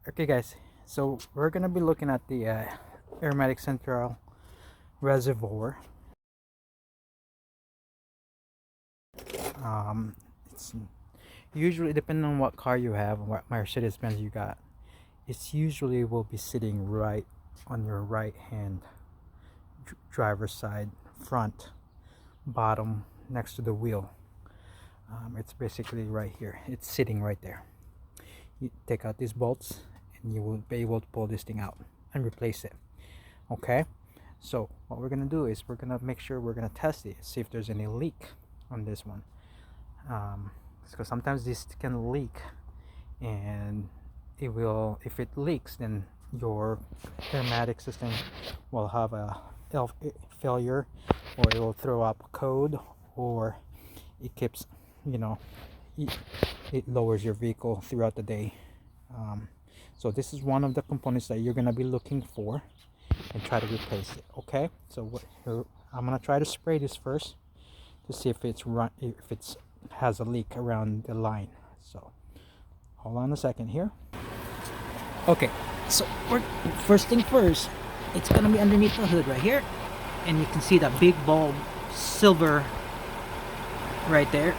Okay guys, so we're gonna be looking at the Airmatic central reservoir. It's usually, depending on what car you have and what Mercedez Benz you got, it's usually will be sitting right on your right hand driver's side, front, bottom, next to the wheel. It's basically right here. It's sitting right there. You take out these bolts and you will be able to pull this thing out and replace it. Okay, so what we're gonna do is we're gonna make sure we're gonna test it, see if there's any leak on this one, because sometimes this can leak, and it will, if it leaks, then your Airmatic system will have a failure, or it will throw up code, or it keeps, it lowers your vehicle throughout the day. So this is one of the components that you're going to be looking for and try to replace it. Okay, so I'm going to try to spray this first to see if it's has a leak around the line. So hold on a second here. Okay, so first thing first, it's going to be underneath the hood right here, and you can see that big bulb silver right there,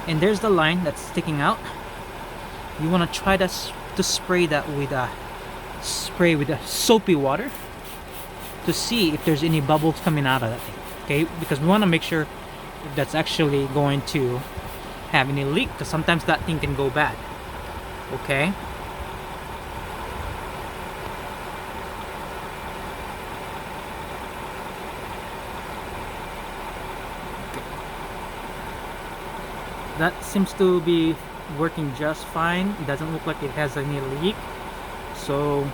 and there's the line that's sticking out. You want to try to spray that with a soapy water to see if there's any bubbles coming out of that thing. Okay, because we want to make sure if that's actually going to have any leak, because sometimes that thing can go bad. Okay, that seems to be working just fine. It doesn't look like it has any leak, so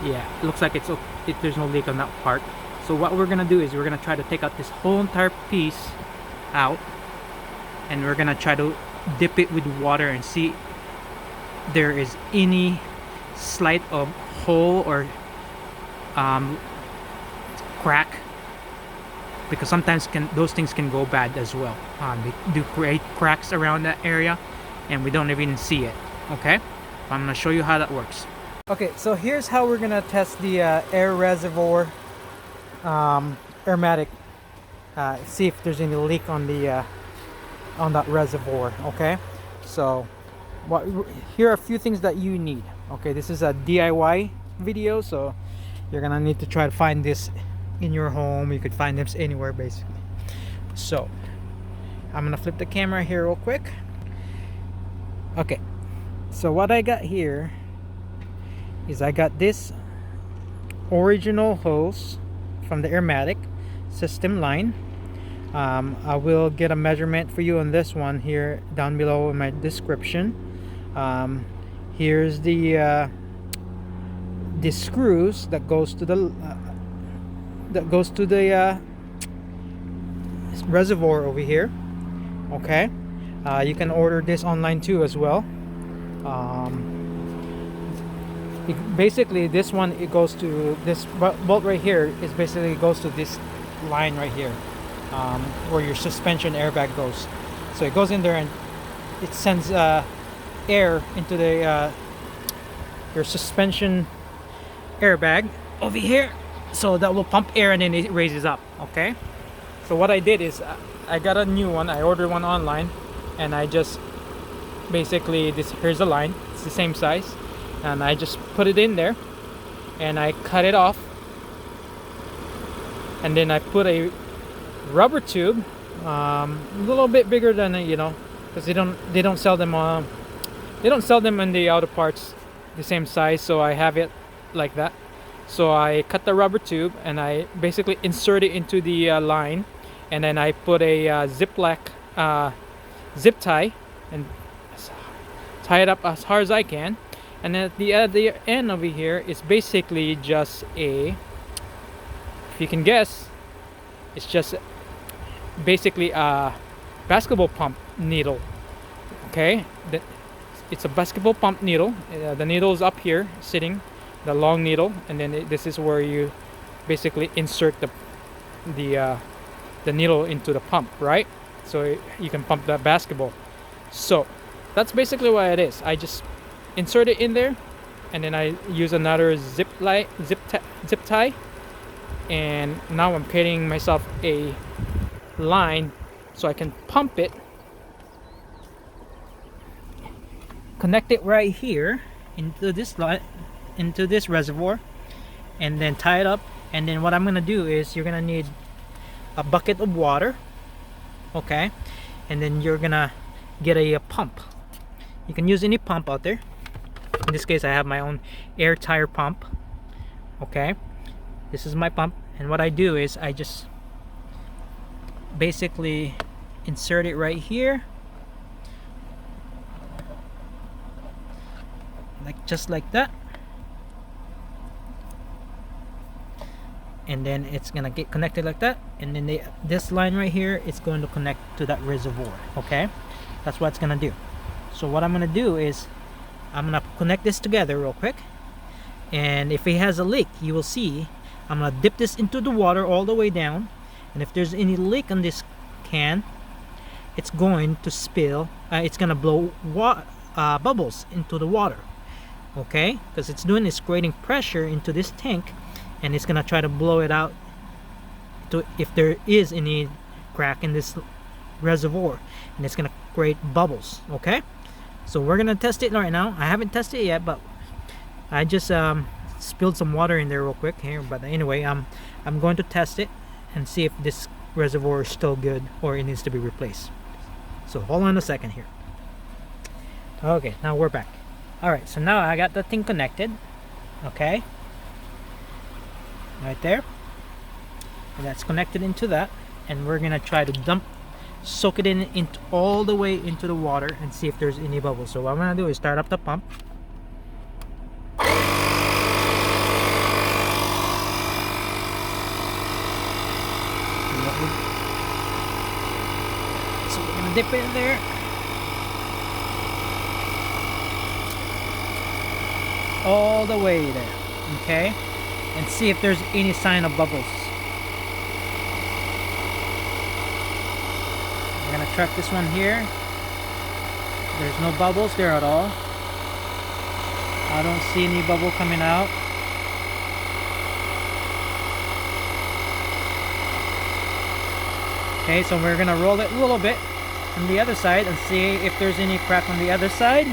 yeah, it looks like there's no leak on that part. So what we're gonna do is we're gonna try to take out this whole entire piece out, and we're gonna try to dip it with water and see if there is any slight of hole or crack, because sometimes those things can go bad as well. They do create cracks around that area and we don't even see it. Okay, I'm gonna show you how that works. Okay, so here's how we're gonna test the air reservoir Airmatic, see if there's any leak on the on that reservoir. Okay, so here are a few things that you need. Okay, this is a DIY video, so you're gonna need to try to find this in your home. You could find them anywhere basically. So I'm gonna flip the camera here real quick. Okay, so what I got here is I got this original hose from the Airmatic system line. I will get a measurement for you on this one here down below in my description. Here's the screws that goes to the reservoir over here. Okay, you can order this online too as well. Basically this one, it goes to this bolt right here, is basically goes to this line right here, where your suspension airbag goes. So it goes in there and it sends air into the your suspension airbag over here, so that will pump air and then it raises up. Okay, so what I did is I got a new one. I ordered one online, and I just basically, here's the line, it's the same size, and I just put it in there and I cut it off, and then I put a rubber tube, a little bit bigger than because they don't sell them in the auto parts the same size, so I have it like that. So I cut the rubber tube and I basically insert it into the line, and then I put a Ziploc zip tie and tie it up as hard as I can. And then at the end over here is basically just if you can guess, it's just basically a basketball pump needle. Okay, it's a basketball pump needle. The needle is up here sitting, the long needle, and then this is where you basically insert the needle into the pump, right? So you can pump that basketball. So That's basically what it is. I just insert it in there, and then I use another zip tie, and now I'm creating myself a line so I can pump it, connect it right here into this line, into this reservoir, and then tie it up. And then what I'm gonna do is, you're gonna need a bucket of water, okay, and then you're gonna get a pump. You can use any pump out there. In this case, I have my own air tire pump. Okay, this is my pump, and what I do is I just basically insert it right here, like just like that, and then it's gonna get connected like that, and then this line right here is going to connect to that reservoir. Okay, that's what it's gonna do. So what I'm gonna do is, I'm gonna connect this together real quick, and if it has a leak, you will see I'm gonna dip this into the water all the way down, and if there's any leak on this can, it's going to spill, it's gonna blow bubbles into the water. Okay, because it's doing is creating pressure into this tank, and it's gonna try to blow it out to if there is any crack in this reservoir, and it's gonna create bubbles. Okay, so we're gonna test it right now. I haven't tested it yet, but I just spilled some water in there real quick here. But anyway, I'm going to test it and see if this reservoir is still good or it needs to be replaced. So hold on a second here. Okay, now we're back. All right, so now I got the thing connected. Okay, right there, and that's connected into that, and we're gonna try to soak it in all the way into the water and see if there's any bubbles. So what I'm gonna do is start up the pump. So we're gonna dip it in there. All the way there, okay, and see if there's any sign of bubbles. We're gonna track this one here. There's no bubbles there at all. I don't see any bubble coming out. Okay, so we're gonna roll it a little bit on the other side and see if there's any crack on the other side.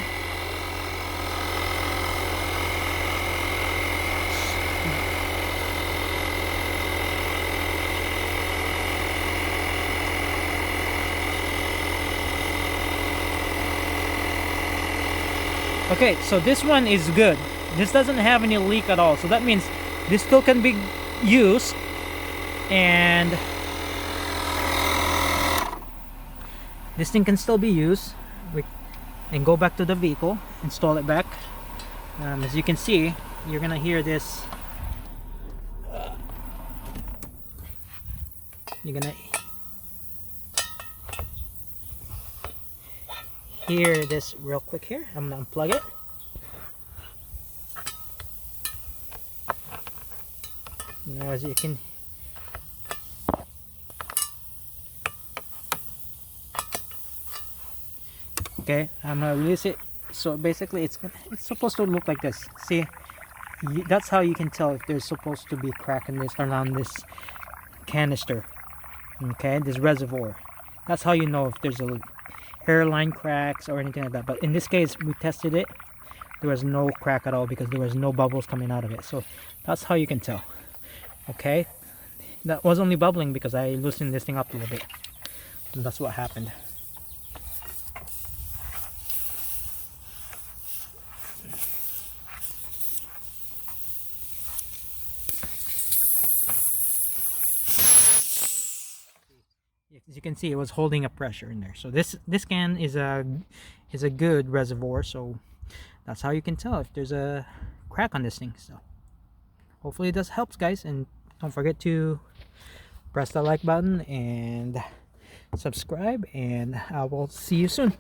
Okay, so this one is good. This doesn't have any leak at all, so that means this still can be used, and this thing can still be used. And go back to the vehicle, install it back. As you can see, you're gonna hear this. You're gonna hear this real quick here. I'm gonna unplug it. Now, as you can, okay, I'm gonna release it. So basically, it's supposed to look like this. See, that's how you can tell if there's supposed to be crack in this around this canister. Okay, this reservoir. That's how you know if there's a hairline cracks or anything like that. But in this case, we tested it. There was no crack at all because there was no bubbles coming out of it. So that's how you can tell. Okay, that was only bubbling because I loosened this thing up a little bit, and that's what happened. As you can see, it was holding a pressure in there. So this can is a good reservoir. So that's how you can tell if there's a crack on this thing. So hopefully this helps, guys, and don't forget to press the like button and subscribe, and I will see you soon.